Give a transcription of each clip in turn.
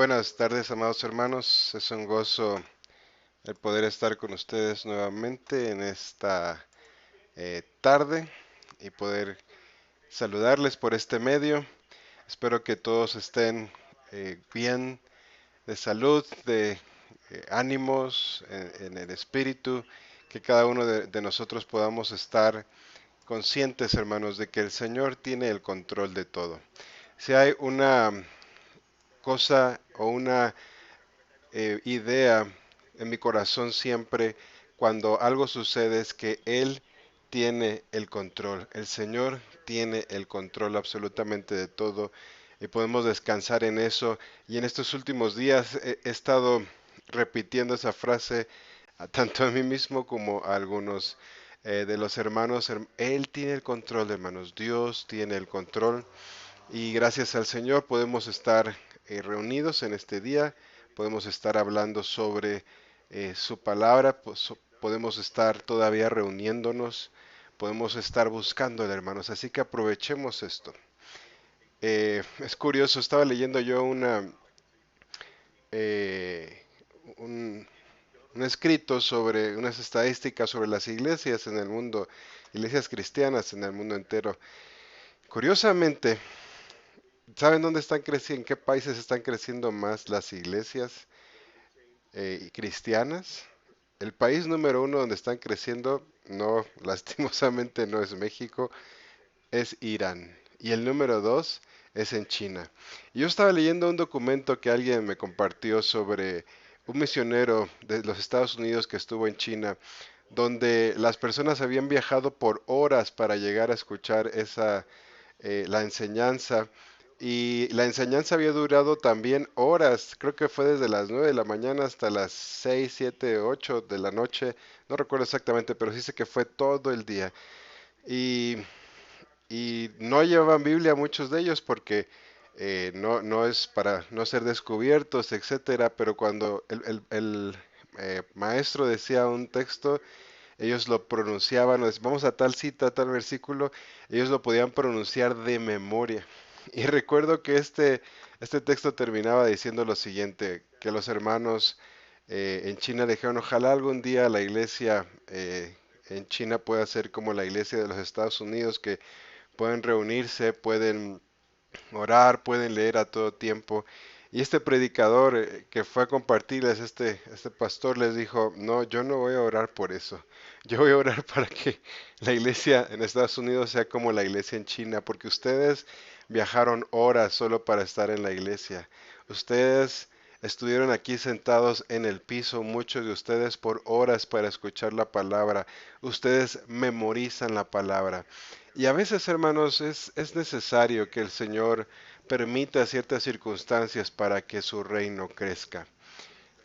buenas tardes, amados hermanos. Es un gozo el poder estar con ustedes nuevamente en esta tarde y poder saludarles por este medio. Espero que todos estén bien de salud, de ánimos en el espíritu, que cada uno de nosotros podamos estar conscientes, hermanos, de que el Señor tiene el control de todo. Si hay una cosa o una idea en mi corazón siempre cuando algo sucede es que Él tiene el control. El Señor tiene el control absolutamente de todo y podemos descansar en eso. Y en estos últimos días he estado repitiendo esa frase tanto a mí mismo como a algunos de los hermanos. Él tiene el control, hermanos. Dios tiene el control. Y gracias al Señor podemos estar reunidos en este día, podemos estar hablando sobre su palabra, podemos estar todavía reuniéndonos, podemos estar buscándole, hermanos. Así que aprovechemos esto. Es curioso, estaba leyendo yo eh, un, un escrito sobre unas estadísticas sobre las iglesias en el mundo, iglesias cristianas en el mundo entero. Curiosamente, ¿saben dónde están creciendo, en qué países están creciendo más las iglesias cristianas? El país número uno donde están creciendo, no, lastimosamente no es México, es Irán. Y el número dos es en China. Yo estaba leyendo un documento que alguien me compartió sobre un misionero de los Estados Unidos que estuvo en China, donde las personas habían viajado por horas para llegar a escuchar la enseñanza. Y la enseñanza había durado también horas, creo que fue desde las 9 de la mañana hasta las 6 7 8 de la noche, no recuerdo exactamente, pero sí sé que fue todo el día. Y, y no llevaban Biblia muchos de ellos porque no es para no ser descubiertos, etcétera, pero cuando el maestro decía un texto, ellos lo pronunciaban, vamos a tal cita, a tal versículo, ellos lo podían pronunciar de memoria. Y recuerdo que este texto terminaba diciendo lo siguiente, que los hermanos en China dijeron, ojalá algún día la iglesia en China pueda ser como la iglesia de los Estados Unidos, que pueden reunirse, pueden orar, pueden leer a todo tiempo. Y este predicador que fue a compartirles, este pastor les dijo, no, yo no voy a orar por eso. Yo voy a orar para que la iglesia en Estados Unidos sea como la iglesia en China, porque ustedes viajaron horas solo para estar en la iglesia. Ustedes estuvieron aquí sentados en el piso, muchos de ustedes por horas para escuchar la palabra. Ustedes memorizan la palabra. Y a veces, hermanos, es necesario que el Señor permita ciertas circunstancias para que su reino crezca.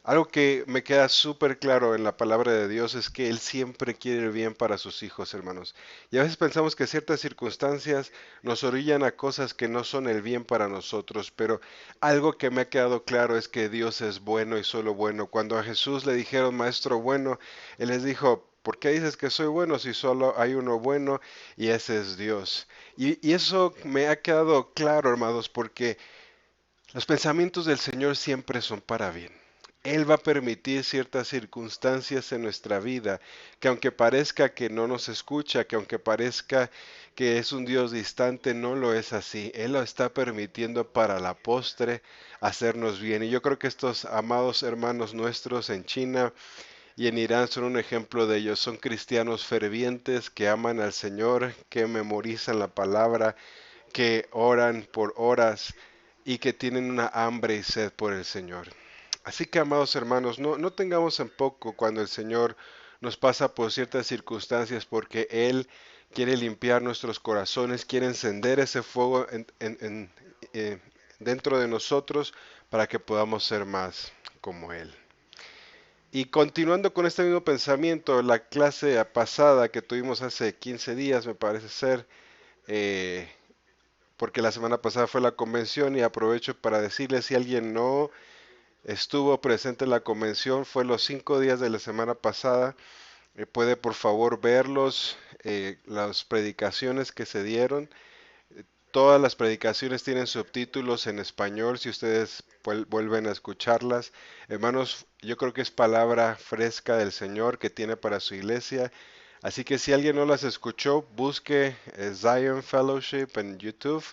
Algo que me queda súper claro en la palabra de Dios es que Él siempre quiere el bien para sus hijos, hermanos. Y a veces pensamos que ciertas circunstancias nos orillan a cosas que no son el bien para nosotros, pero algo que me ha quedado claro es que Dios es bueno y solo bueno. Cuando a Jesús le dijeron, Maestro bueno, Él les dijo, ¿por qué dices que soy bueno si solo hay uno bueno y ese es Dios? Y eso me ha quedado claro, hermanos, porque los pensamientos del Señor siempre son para bien. Él va a permitir ciertas circunstancias en nuestra vida que aunque parezca que no nos escucha, que aunque parezca que es un Dios distante, no lo es así. Él lo está permitiendo para la postre hacernos bien. Y yo creo que estos amados hermanos nuestros en China y en Irán son un ejemplo de ellos. Son cristianos fervientes que aman al Señor, que memorizan la palabra, que oran por horas y que tienen una hambre y sed por el Señor. Así que, amados hermanos, no tengamos en poco cuando el Señor nos pasa por ciertas circunstancias porque Él quiere limpiar nuestros corazones, quiere encender ese fuego eh, dentro de nosotros para que podamos ser más como Él. Y continuando con este mismo pensamiento, la clase pasada que tuvimos hace 15 días, me parece ser, eh, porque la semana pasada fue la convención y aprovecho para decirles si alguien no estuvo presente en la convención, fue los 5 días de la semana pasada, puede por favor verlos, las predicaciones que se dieron. Todas las predicaciones tienen subtítulos en español si ustedes vuelven a escucharlas. Hermanos, yo creo que es palabra fresca del Señor que tiene para su iglesia. Así que si alguien no las escuchó, busque Zion Fellowship en YouTube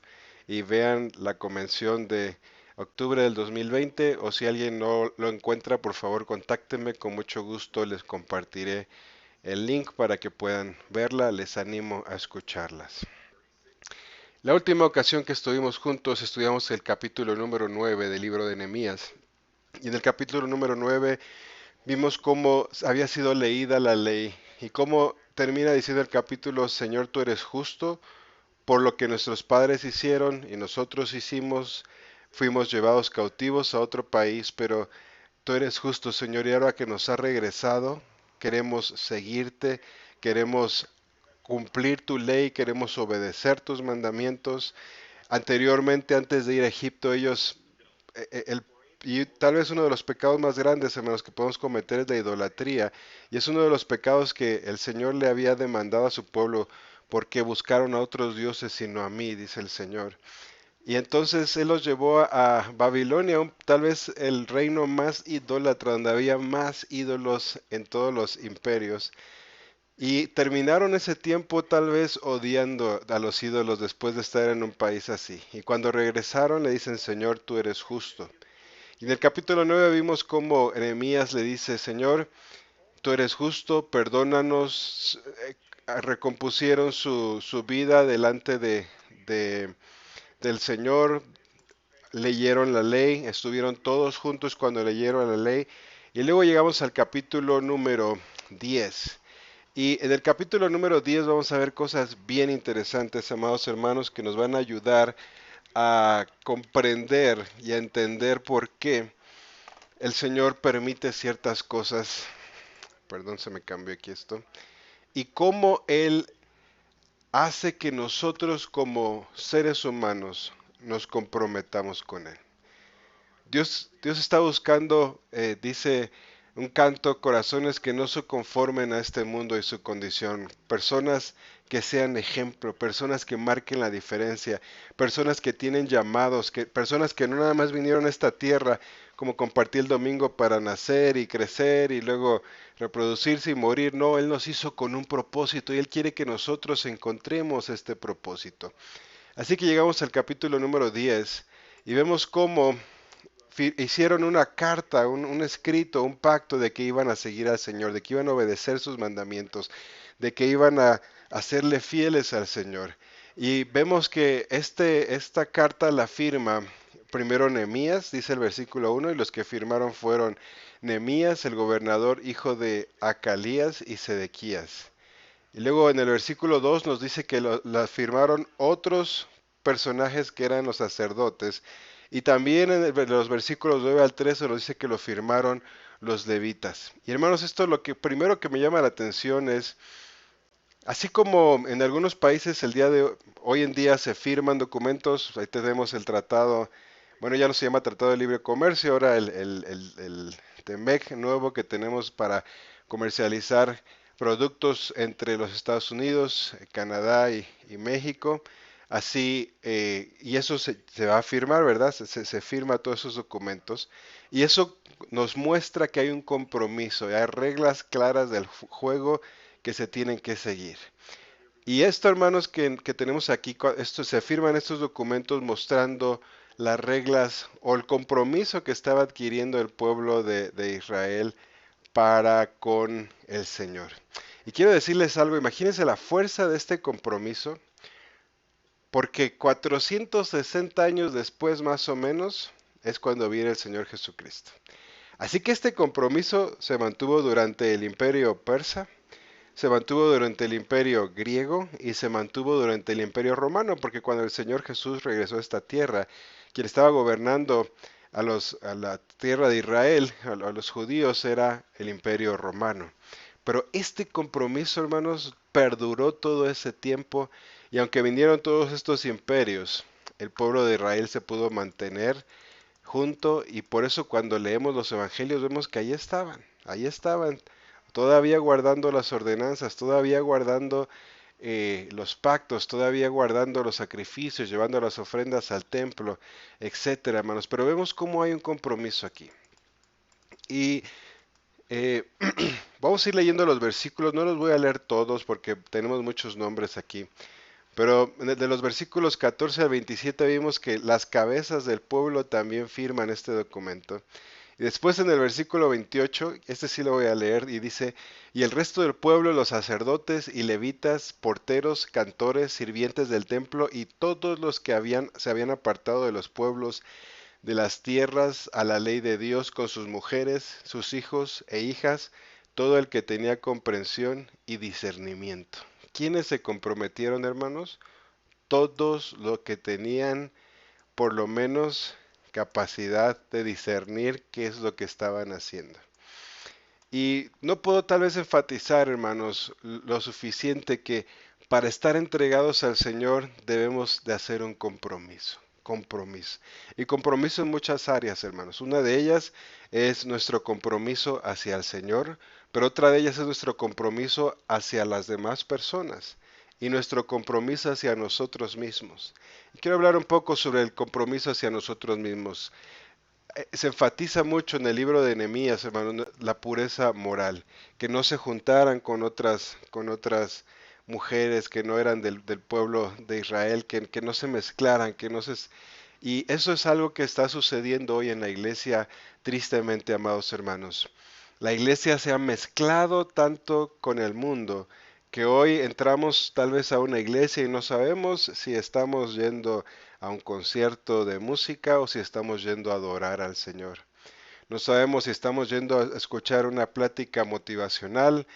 y vean la convención de octubre del 2020. O si alguien no lo encuentra, por favor contáctenme. Con mucho gusto les compartiré el link para que puedan verla. Les animo a escucharlas. La última ocasión que estuvimos juntos estudiamos el capítulo número 9 del libro de Nehemías. Y en el capítulo número 9 vimos cómo había sido leída la ley y cómo termina diciendo el capítulo: Señor, tú eres justo por lo que nuestros padres hicieron y nosotros hicimos. Fuimos llevados cautivos a otro país, pero tú eres justo, Señor, y ahora que nos has regresado, queremos seguirte, queremos cumplir tu ley, queremos obedecer tus mandamientos. Anteriormente, antes de ir a Egipto, ellos, y tal vez uno de los pecados más grandes, hermanos, que podemos cometer es la idolatría, y es uno de los pecados que el Señor le había demandado a su pueblo, porque buscaron a otros dioses sino a mí, dice el Señor. Y entonces Él los llevó a Babilonia, tal vez el reino más idólatra, donde había más ídolos en todos los imperios. Y terminaron ese tiempo tal vez odiando a los ídolos después de estar en un país así. Y cuando regresaron le dicen: Señor, tú eres justo. Y en el capítulo 9 vimos cómo Nehemías le dice: Señor, tú eres justo, perdónanos. Recompusieron su vida delante de- del Señor, leyeron la ley, estuvieron todos juntos cuando leyeron la ley. Y luego llegamos al capítulo número 10. Y en el capítulo número 10 vamos a ver cosas bien interesantes, amados hermanos, que nos van a ayudar a comprender y a entender por qué el Señor permite ciertas cosas. Perdón, se me cambió aquí esto. Y cómo Él hace que nosotros como seres humanos nos comprometamos con Él. Dios está buscando, dice un canto: corazones que no se conformen a este mundo y su condición, personas que sean ejemplo, personas que marquen la diferencia, personas que tienen llamados, personas que no nada más vinieron a esta tierra como compartí el domingo para nacer y crecer y luego reproducirse y morir. No, Él nos hizo con un propósito y Él quiere que nosotros encontremos este propósito. Así que llegamos al capítulo número 10 y vemos cómo hicieron una carta, un escrito, un pacto de que iban a seguir al Señor, de que iban a obedecer sus mandamientos, de que iban a serle fieles al Señor. Y vemos que esta carta la firma primero Nehemías, dice el versículo 1, y los que firmaron fueron Nehemías, el gobernador, hijo de Acalías, y Sedequías. Y luego en el versículo 2 nos dice que la firmaron otros personajes que eran los sacerdotes. Y también en los versículos 9 al 13 nos dice que lo firmaron los levitas. Y hermanos, esto lo que primero que me llama la atención es, así como en algunos países el día de hoy en día se firman documentos, ahí tenemos el tratado, bueno, ya no se llama Tratado de Libre Comercio, ahora el TEMEC nuevo que tenemos para comercializar productos entre los Estados Unidos, Canadá y México. Así, y eso se va a firmar, ¿verdad? Se firma todos esos documentos. Y eso nos muestra que hay un compromiso, hay reglas claras del juego que se tienen que seguir. Y esto, hermanos, que tenemos aquí, esto se firman estos documentos mostrando las reglas o el compromiso que estaba adquiriendo el pueblo de Israel para con el Señor. Y quiero decirles algo: imagínense la fuerza de este compromiso, porque 460 años después, más o menos, es cuando viene el Señor Jesucristo. Así que este compromiso se mantuvo durante el imperio persa, se mantuvo durante el imperio griego y se mantuvo durante el imperio romano, porque cuando el Señor Jesús regresó a esta tierra, quien estaba gobernando a la tierra de Israel, a los judíos, era el imperio romano. Pero este compromiso, hermanos, perduró todo ese tiempo, y aunque vinieron todos estos imperios, el pueblo de Israel se pudo mantener junto, y por eso cuando leemos los evangelios vemos que ahí estaban, todavía guardando las ordenanzas, todavía guardando los pactos, todavía guardando los sacrificios, llevando las ofrendas al templo, etcétera, hermanos. Pero vemos cómo hay un compromiso aquí. Y eh, vamos a ir leyendo los versículos, no los voy a leer todos porque tenemos muchos nombres aquí. Pero de los versículos 14 al 27 vimos que las cabezas del pueblo también firman este documento. Y después en el versículo 28, este sí lo voy a leer, y dice, y el resto del pueblo, los sacerdotes y levitas, porteros, cantores, sirvientes del templo y todos los que se habían apartado de los pueblos, de las tierras, a la ley de Dios con sus mujeres, sus hijos e hijas, todo el que tenía comprensión y discernimiento. ¿Quiénes se comprometieron, hermanos? Todos los que tenían por lo menos capacidad de discernir qué es lo que estaban haciendo. Y no puedo tal vez enfatizar, hermanos, lo suficiente que para estar entregados al Señor debemos de hacer un compromiso. Compromiso. Y compromiso en muchas áreas, hermanos. Una de ellas es nuestro compromiso hacia el Señor, pero otra de ellas es nuestro compromiso hacia las demás personas y nuestro compromiso hacia nosotros mismos. Y quiero hablar un poco sobre el compromiso hacia nosotros mismos. Se enfatiza mucho en el libro de Nehemías, hermano, la pureza moral, que no se juntaran con otras mujeres que no eran del pueblo de Israel, que no se mezclaran, que no se... Y eso es algo que está sucediendo hoy en la iglesia, tristemente, amados hermanos. La iglesia se ha mezclado tanto con el mundo que hoy entramos tal vez a una iglesia y no sabemos si estamos yendo a un concierto de música o si estamos yendo a adorar al Señor. No sabemos si estamos yendo a escuchar una plática motivacional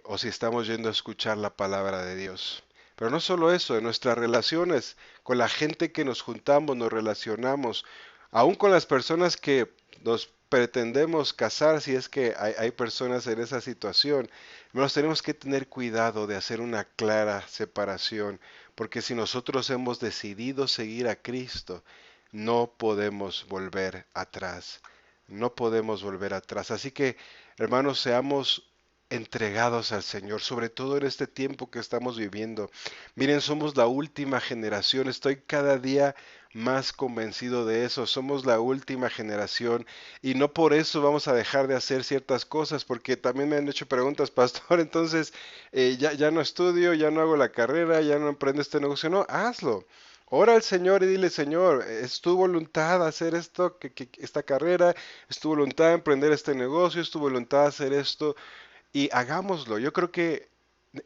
o si estamos yendo a escuchar la palabra de Dios. Pero no solo eso, en nuestras relaciones, con la gente que nos juntamos, nos relacionamos, aún con las personas que nos pretendemos casar, si es que hay personas en esa situación, nos tenemos que tener cuidado de hacer una clara separación, porque si nosotros hemos decidido seguir a Cristo, no podemos volver atrás. No podemos volver atrás. Así que, hermanos, seamos entregados al Señor, sobre todo en este tiempo que estamos viviendo. Miren, somos la última generación, estoy cada día más convencido de eso, somos la última generación y no por eso vamos a dejar de hacer ciertas cosas, porque también me han hecho preguntas, pastor, entonces ya no estudio, ya no hago la carrera, ya no emprendo este negocio, no, hazlo. Ora al Señor y dile, Señor, es tu voluntad hacer esto, esta carrera, es tu voluntad emprender este negocio, es tu voluntad hacer esto, y hagámoslo. Yo creo que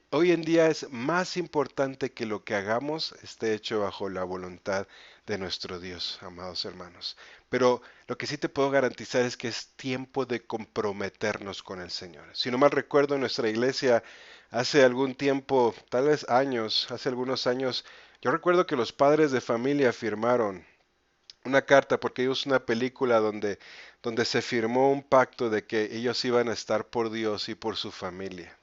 hoy en día es más importante que lo que hagamos esté hecho bajo la voluntad de nuestro Dios, amados hermanos. Pero lo que sí te puedo garantizar es que es tiempo de comprometernos con el Señor. Si no mal recuerdo, en nuestra iglesia hace algún tiempo, tal vez años, hace algunos años, yo recuerdo que los padres de familia firmaron una carta porque ellos una película donde se firmó un pacto de que ellos iban a estar por Dios y por su familia.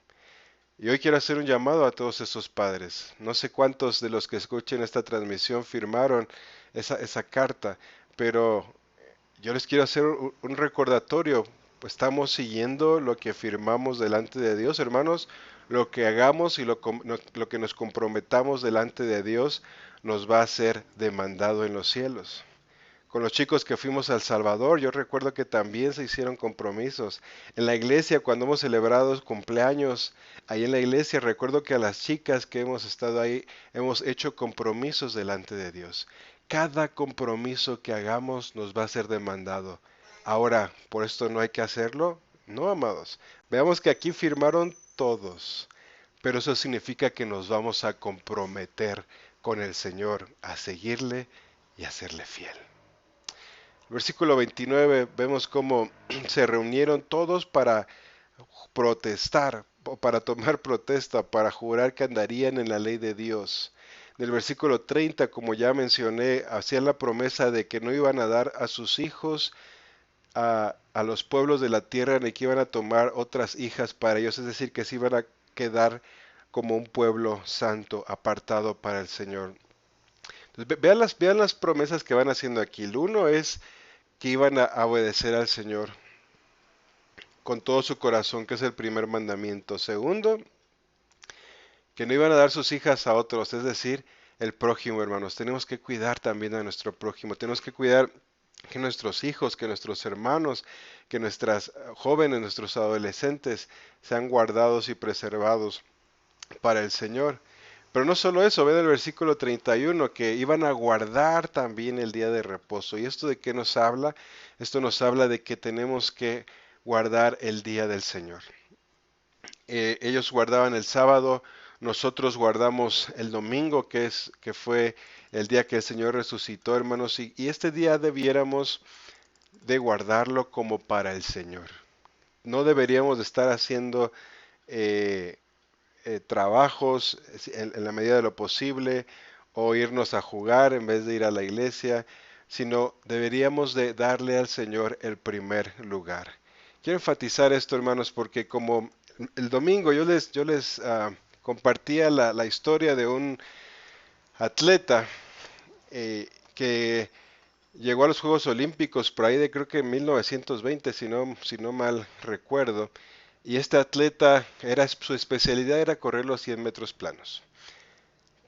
Y hoy quiero hacer un llamado a todos esos padres. No sé cuántos de los que escuchen esta transmisión firmaron esa carta, pero yo les quiero hacer un recordatorio. Pues estamos siguiendo lo que firmamos delante de Dios, hermanos. Lo que hagamos y lo que nos comprometamos delante de Dios nos va a ser demandado en los cielos. Con los chicos que fuimos a El Salvador, yo recuerdo que también se hicieron compromisos. En la iglesia, cuando hemos celebrado cumpleaños, ahí en la iglesia, recuerdo que a las chicas que hemos estado ahí, hemos hecho compromisos delante de Dios. Cada compromiso que hagamos nos va a ser demandado. Ahora, ¿por esto no hay que hacerlo? No, amados. Veamos que aquí firmaron todos, pero eso significa que nos vamos a comprometer con el Señor, a seguirle y a serle fiel. Versículo 29 vemos cómo se reunieron todos para protestar o para tomar protesta, para jurar que andarían en la ley de Dios. En el versículo 30, como ya mencioné, hacían la promesa de que no iban a dar a sus hijos a los pueblos de la tierra ni que iban a tomar otras hijas para ellos, es decir, que se iban a quedar como un pueblo santo, apartado para el Señor. Entonces, vean las promesas que van haciendo aquí. El uno es que iban a obedecer al Señor con todo su corazón, que es el primer mandamiento. Segundo, que no iban a dar sus hijas a otros, es decir, el prójimo, hermanos. Tenemos que cuidar también a nuestro prójimo, tenemos que cuidar que nuestros hijos, que nuestros hermanos, que nuestras jóvenes, nuestros adolescentes sean guardados y preservados para el Señor. Pero no solo eso, ven el versículo 31, que iban a guardar también el día de reposo. ¿Y esto de qué nos habla? Esto nos habla de que tenemos que guardar el día del Señor. Ellos guardaban el sábado, nosotros guardamos el domingo, que fue el día que el Señor resucitó, hermanos, y este día debiéramos de guardarlo como para el Señor. No deberíamos de estar haciendo eh, trabajos en la medida de lo posible o irnos a jugar en vez de ir a la iglesia, sino deberíamos de darle al Señor el primer lugar. Quiero enfatizar esto, hermanos, porque como el domingo yo les compartía la historia de un atleta que llegó a los Juegos Olímpicos por ahí de creo que 1920, si no mal recuerdo. Y este atleta, su especialidad era correr los 100 metros planos.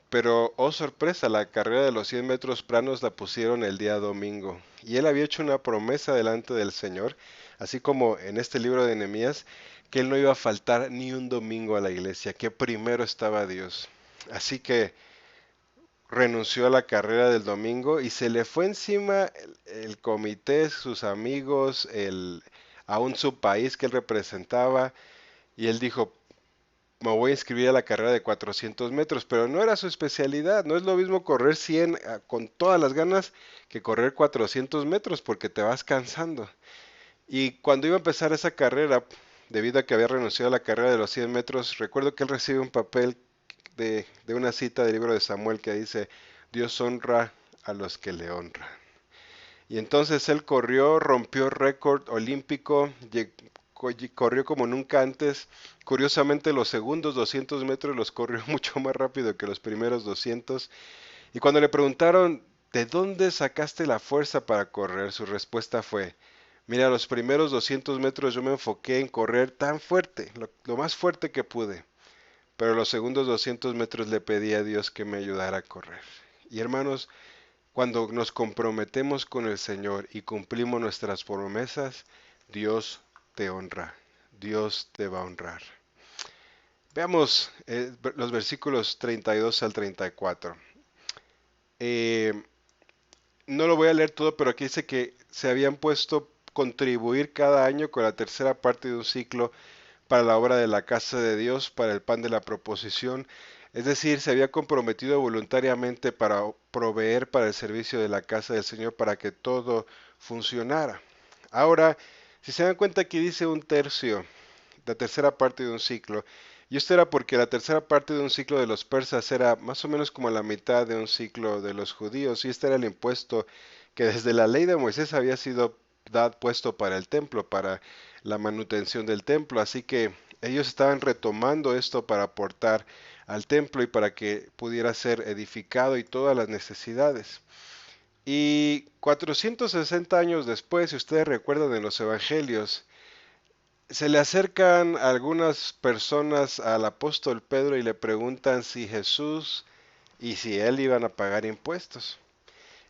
Pero, oh sorpresa, la carrera de los 100 metros planos la pusieron el día domingo. Y él había hecho una promesa delante del Señor, así como en este libro de Nehemías, que él no iba a faltar ni un domingo a la iglesia, que primero estaba Dios. Así que renunció a la carrera del domingo y se le fue encima el comité, sus amigos, aún su país que él representaba, y él dijo, me voy a inscribir a la carrera de 400 metros, pero no era su especialidad, no es lo mismo correr 100 con todas las ganas que correr 400 metros porque te vas cansando. Y cuando iba a empezar esa carrera, debido a que había renunciado a la carrera de los 100 metros, recuerdo que él recibe un papel de una cita del libro de Samuel que dice, Dios honra a los que le honran. Y entonces él corrió, rompió récord olímpico, corrió como nunca antes. Curiosamente los segundos 200 metros los corrió mucho más rápido que los primeros 200. Y cuando le preguntaron, ¿de dónde sacaste la fuerza para correr? Su respuesta fue, mira, los primeros 200 metros yo me enfoqué en correr tan fuerte, lo más fuerte que pude. Pero los segundos 200 metros le pedí a Dios que me ayudara a correr. Y hermanos, cuando nos comprometemos con el Señor y cumplimos nuestras promesas, Dios te honra, Dios te va a honrar. Veamos los versículos 32 al 34. Eh, no lo voy a leer todo, pero aquí dice que se habían puesto contribuir cada año con la tercera parte de un ciclo para la obra de la casa de Dios, para el pan de la proposición. Es decir, se había comprometido voluntariamente para proveer para el servicio de la casa del Señor para que todo funcionara. Ahora, si se dan cuenta, aquí dice un tercio, la tercera parte de un ciclo. Y esto era porque la tercera parte de un ciclo de los persas era más o menos como la mitad de un ciclo de los judíos. Y este era el impuesto que desde la ley de Moisés había sido puesto para el templo, para la manutención del templo. Así que ellos estaban retomando esto para aportar al templo y para que pudiera ser edificado y todas las necesidades. Y 460 años después, si ustedes recuerdan en los evangelios, se le acercan algunas personas al apóstol Pedro y le preguntan si Jesús y si él iban a pagar impuestos.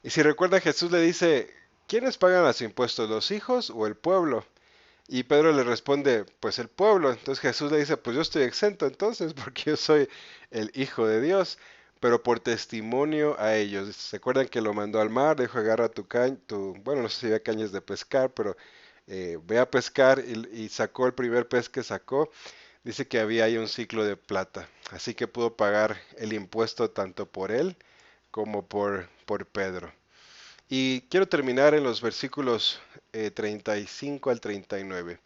Y si recuerda, Jesús le dice, ¿quiénes pagan los impuestos, los hijos o el pueblo? Y Pedro le responde, pues el pueblo. Entonces Jesús le dice, pues yo estoy exento entonces, porque yo soy el Hijo de Dios, pero por testimonio a ellos. ¿Se acuerdan que lo mandó al mar? Dijo, agarra bueno, no sé si había cañas de pescar, pero ve a pescar y sacó el primer pez que sacó. Dice que había ahí un ciclo de plata, así que pudo pagar el impuesto tanto por él como por Pedro. Y quiero terminar en los versículos 35 al 39.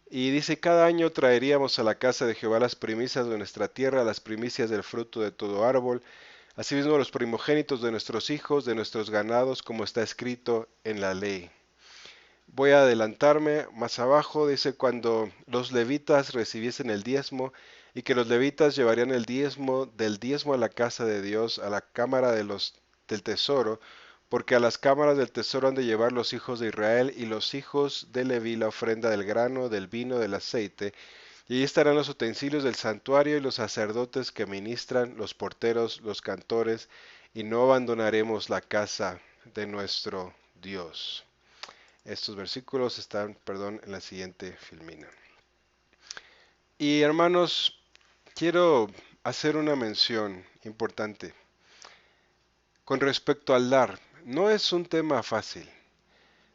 Y dice, cada año traeríamos a la casa de Jehová las primicias de nuestra tierra, las primicias del fruto de todo árbol, asimismo los primogénitos de nuestros hijos, de nuestros ganados, como está escrito en la ley. Voy a adelantarme más abajo, dice, cuando los levitas recibiesen el diezmo, y que los levitas llevarían el diezmo del diezmo a la casa de Dios, a la cámara del tesoro, porque a las cámaras del tesoro han de llevar los hijos de Israel y los hijos de Leví la ofrenda del grano, del vino, del aceite, Y ahí estarán los utensilios del santuario y los sacerdotes que ministran, los porteros, los cantores, y no abandonaremos la casa de nuestro Dios. Estos versículos están, perdón, en la siguiente filmina. Y hermanos, quiero hacer una mención importante con respecto al dar. No es un tema fácil,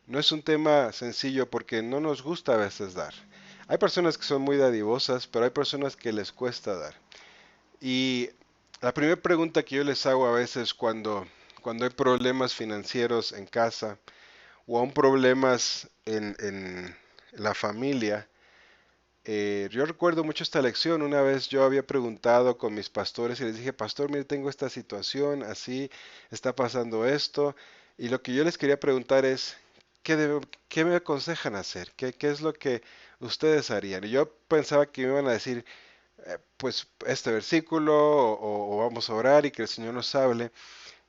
no es un tema sencillo porque no nos gusta a veces dar. Hay personas que son muy dadivosas, pero hay personas que les cuesta dar. Y la primera pregunta que yo les hago a veces cuando hay problemas financieros en casa o aún problemas en la familia, yo recuerdo mucho esta lección. Una vez yo había preguntado con mis pastores y les dije, pastor, mire, tengo esta situación, así está pasando esto. Y lo que yo les quería preguntar es, ¿qué me aconsejan hacer? ¿Qué es lo que ustedes harían? Y yo pensaba que me iban a decir, pues este versículo o vamos a orar y que el Señor nos hable.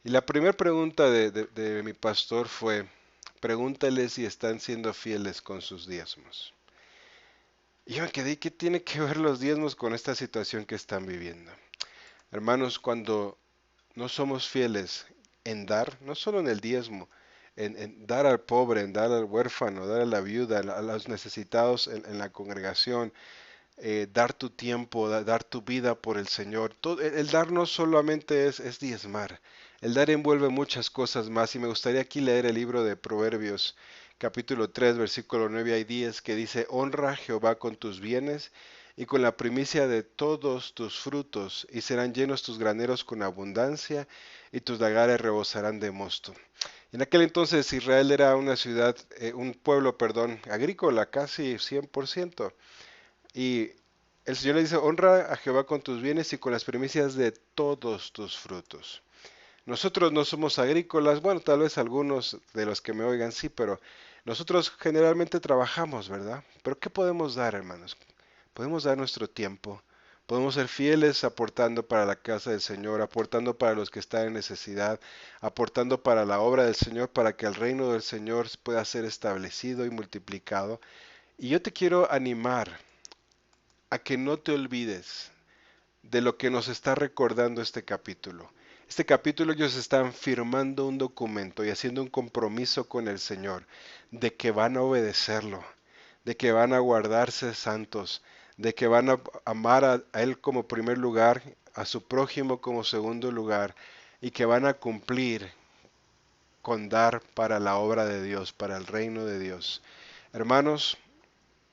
Y la primera pregunta de mi pastor fue, pregúntale si están siendo fieles con sus diezmos. Y yo me quedé, ¿qué tiene que ver los diezmos con esta situación que están viviendo? Hermanos, cuando no somos fieles en dar, no solo en el diezmo, en dar al pobre, en dar al huérfano, dar a la viuda, a los necesitados en la congregación, dar tu tiempo, dar tu vida por el Señor. El dar no solamente es diezmar, el dar envuelve muchas cosas más y me gustaría aquí leer el libro de Proverbios capítulo 3 versículo 9 y 10 que dice, honra a Jehová con tus bienes y con la primicia de todos tus frutos y serán llenos tus graneros con abundancia y tus lagares rebosarán de mosto. En aquel entonces Israel era una ciudad, un pueblo, perdón, agrícola casi 100%. Y el Señor le dice, honra a Jehová con tus bienes y con las primicias de todos tus frutos. Nosotros no somos agrícolas, bueno, tal vez algunos de los que me oigan sí, pero nosotros generalmente trabajamos, ¿verdad? Pero ¿qué podemos dar, hermanos? Podemos dar nuestro tiempo, podemos ser fieles aportando para la casa del Señor, aportando para los que están en necesidad, aportando para la obra del Señor, para que el reino del Señor pueda ser establecido y multiplicado. Y yo te quiero animar a que no te olvides de lo que nos está recordando este capítulo. Este capítulo ellos están firmando un documento y haciendo un compromiso con el Señor de que van a obedecerlo, de que van a guardarse santos, de que van a amar a Él como primer lugar, a su prójimo como segundo lugar y que van a cumplir con dar para la obra de Dios, para el reino de Dios. Hermanos,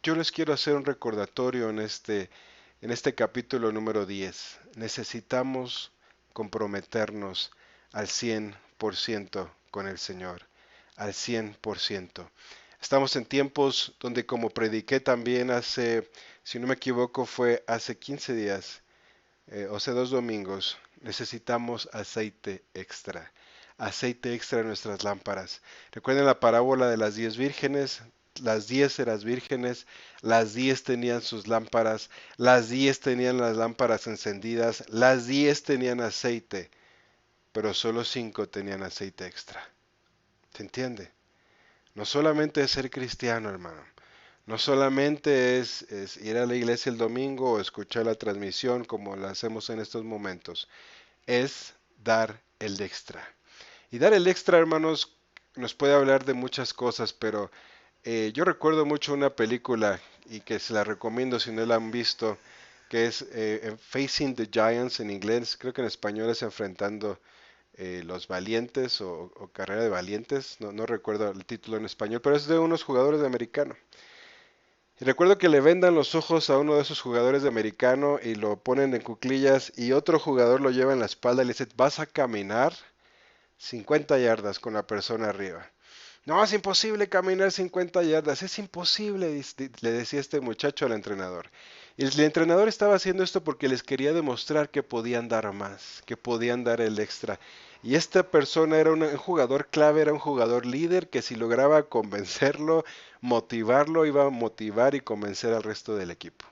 yo les quiero hacer un recordatorio en este capítulo número 10. Necesitamos comprometernos al 100% con el Señor, al 100%. Estamos en tiempos donde, como prediqué también hace, si no me equivoco, fue hace 15 días, o sea, 2 domingos, necesitamos aceite extra en nuestras lámparas. Recuerden la parábola de las 10 vírgenes. Las 10 eran vírgenes, las 10 tenían sus lámparas, las 10 tenían las lámparas encendidas, las 10 tenían aceite, pero solo 5 tenían aceite extra. ¿Se entiende? No solamente es ser cristiano, hermano. No solamente es ir a la iglesia el domingo o escuchar la transmisión como la hacemos en estos momentos. Es dar el extra. Y dar el extra, hermanos, nos puede hablar de muchas cosas, pero yo recuerdo mucho una película y que se la recomiendo si no la han visto, que es Facing the Giants en inglés, creo que en español es Enfrentando los Valientes o Carrera de Valientes, no recuerdo el título en español, pero es de unos jugadores de americano. Y recuerdo que le vendan los ojos a uno de esos jugadores de americano y lo ponen en cuclillas y otro jugador lo lleva en la espalda y le dice, vas a caminar 50 yardas con la persona arriba. No, es imposible caminar 50 yardas, es imposible, le decía este muchacho al entrenador. Y el entrenador estaba haciendo esto porque les quería demostrar que podían dar más, que podían dar el extra. Y esta persona era un jugador clave, era un jugador líder que si lograba convencerlo, motivarlo, iba a motivar y convencer al resto del equipo.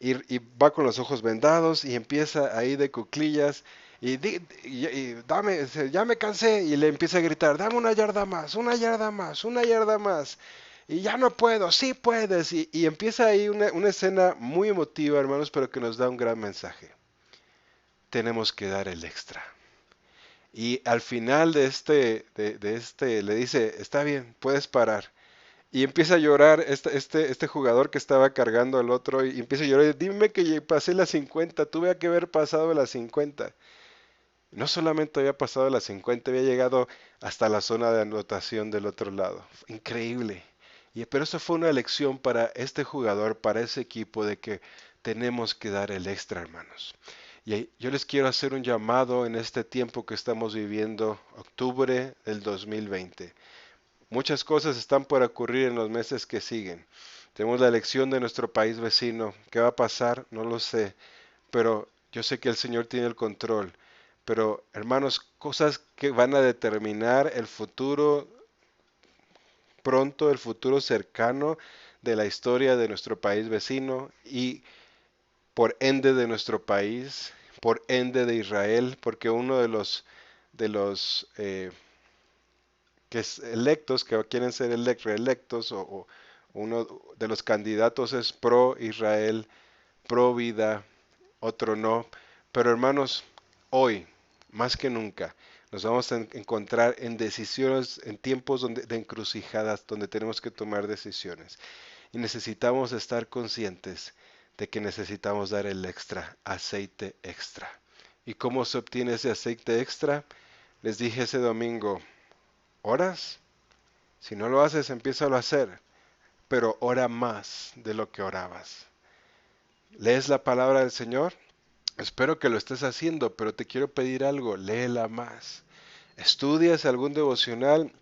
Y va con los ojos vendados y empieza ahí de cuclillas y dame, ya me cansé y le empieza a gritar, dame una yarda más, una yarda más, una yarda más. y ya no puedo, sí puedes. Y empieza ahí una escena muy emotiva, hermanos, pero que nos da un gran mensaje. Tenemos que dar el extra. Y al final de este le dice, está bien, puedes parar. Y empieza a llorar este jugador que estaba cargando al otro y empieza a llorar. Dime que pasé las 50, tuve que haber pasado las 50. No solamente había pasado las 50, había llegado hasta la zona de anotación del otro lado. Increíble. Pero eso fue una lección para este jugador, para ese equipo, de que tenemos que dar el extra, hermanos. Y yo les quiero hacer un llamado en este tiempo que estamos viviendo, octubre del 2020. Muchas cosas están por ocurrir en los meses que siguen. Tenemos la elección de nuestro país vecino. ¿Qué va a pasar? No lo sé. Pero yo sé que el Señor tiene el control. Pero, hermanos, cosas que van a determinar el futuro pronto, el futuro cercano de la historia de nuestro país vecino y por ende de nuestro país, por ende de Israel, porque uno de los que es electos, que quieren ser reelectos, o uno de los candidatos es pro Israel, pro vida, otro no. Pero hermanos, hoy, más que nunca, nos vamos a encontrar en decisiones, en tiempos de encrucijadas, donde tenemos que tomar decisiones. Y necesitamos estar conscientes de que necesitamos dar el extra, aceite extra. ¿Y cómo se obtiene ese aceite extra? Les dije ese domingo, ¿oras? Si no lo haces, empiézalo a hacer, pero ora más de lo que orabas. ¿Lees la palabra del Señor? Espero que lo estés haciendo, pero te quiero pedir algo, léela más. ¿Estudias algún devocional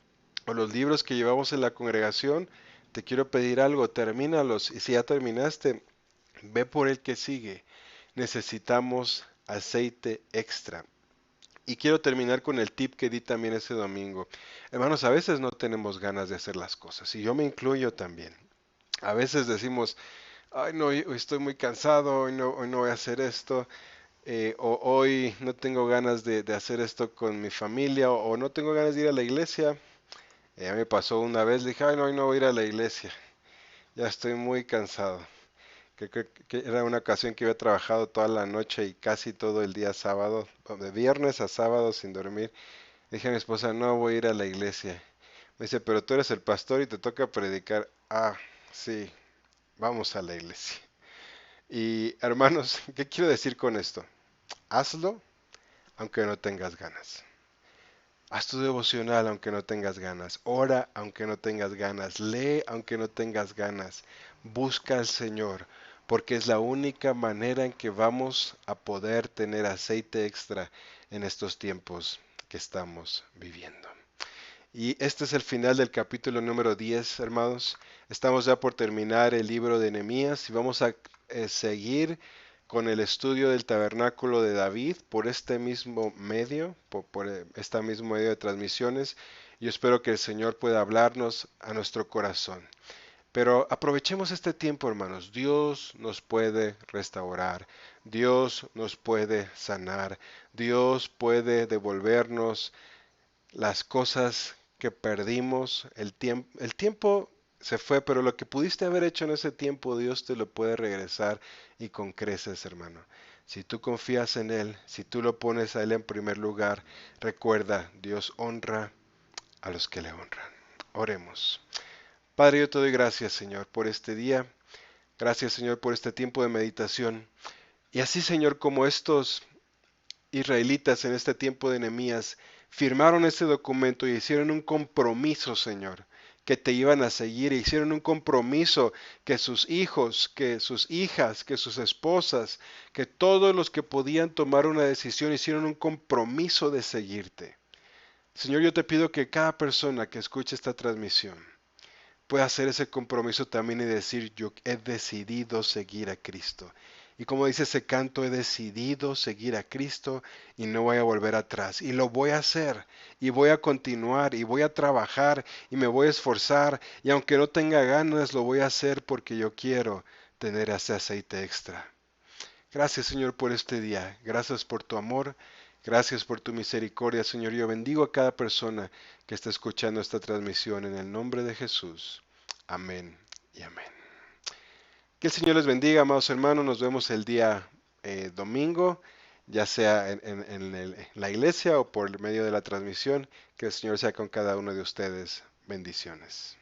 o los libros que llevamos en la congregación? Te quiero pedir algo, termínalos. Y si ya terminaste, ve por el que sigue. Necesitamos aceite extra. Y quiero terminar con el tip que di también ese domingo. Hermanos, a veces no tenemos ganas de hacer las cosas, y yo me incluyo también. A veces decimos, ay no, hoy estoy muy cansado, hoy no voy a hacer esto, o hoy no tengo ganas de hacer esto con mi familia, o no tengo ganas de ir a la iglesia. Ya me pasó una vez, dije, ay no, hoy no voy a ir a la iglesia, ya estoy muy cansado. Que era una ocasión que había trabajado toda la noche y casi todo el día sábado, de viernes a sábado sin dormir. Dije a mi esposa, no voy a ir a la iglesia. Me dice, pero tú eres el pastor y te toca predicar. Ah, sí, vamos a la iglesia. Y hermanos, ¿qué quiero decir con esto? Hazlo aunque no tengas ganas. Haz tu devocional aunque no tengas ganas. Ora aunque no tengas ganas. Lee aunque no tengas ganas. Busca al Señor, porque es la única manera en que vamos a poder tener aceite extra en estos tiempos que estamos viviendo. Y este es el final del capítulo número 10, hermanos. Estamos ya por terminar el libro de Nehemías y vamos a seguir con el estudio del tabernáculo de David por este mismo medio, por este mismo medio de transmisiones. Yo espero que el Señor pueda hablarnos a nuestro corazón. Pero aprovechemos este tiempo, hermanos. Dios nos puede restaurar, Dios nos puede sanar, Dios puede devolvernos las cosas que perdimos, el tiempo se fue, pero lo que pudiste haber hecho en ese tiempo, Dios te lo puede regresar y con creces, hermano. Si tú confías en Él, si tú lo pones a Él en primer lugar, recuerda, Dios honra a los que le honran. Oremos. Padre, yo te doy gracias, Señor, por este día. Gracias, Señor, por este tiempo de meditación. Y así, Señor, como estos israelitas en este tiempo de Nehemías firmaron ese documento y hicieron un compromiso, Señor, que te iban a seguir, e hicieron un compromiso que sus hijos, que sus hijas, que sus esposas, que todos los que podían tomar una decisión hicieron un compromiso de seguirte. Señor, yo te pido que cada persona que escuche esta transmisión pueda hacer ese compromiso también y decir, yo he decidido seguir a Cristo. Y como dice ese canto, he decidido seguir a Cristo y no voy a volver atrás. Y lo voy a hacer, y voy a continuar, y voy a trabajar, y me voy a esforzar. Y aunque no tenga ganas, lo voy a hacer porque yo quiero tener ese aceite extra. Gracias, Señor, por este día. Gracias por tu amor. Gracias por tu misericordia, Señor. Yo bendigo a cada persona que está escuchando esta transmisión en el nombre de Jesús. Amén y amén. Que el Señor les bendiga, amados hermanos. Nos vemos el día domingo, ya sea en la iglesia o por medio de la transmisión. Que el Señor sea con cada uno de ustedes. Bendiciones.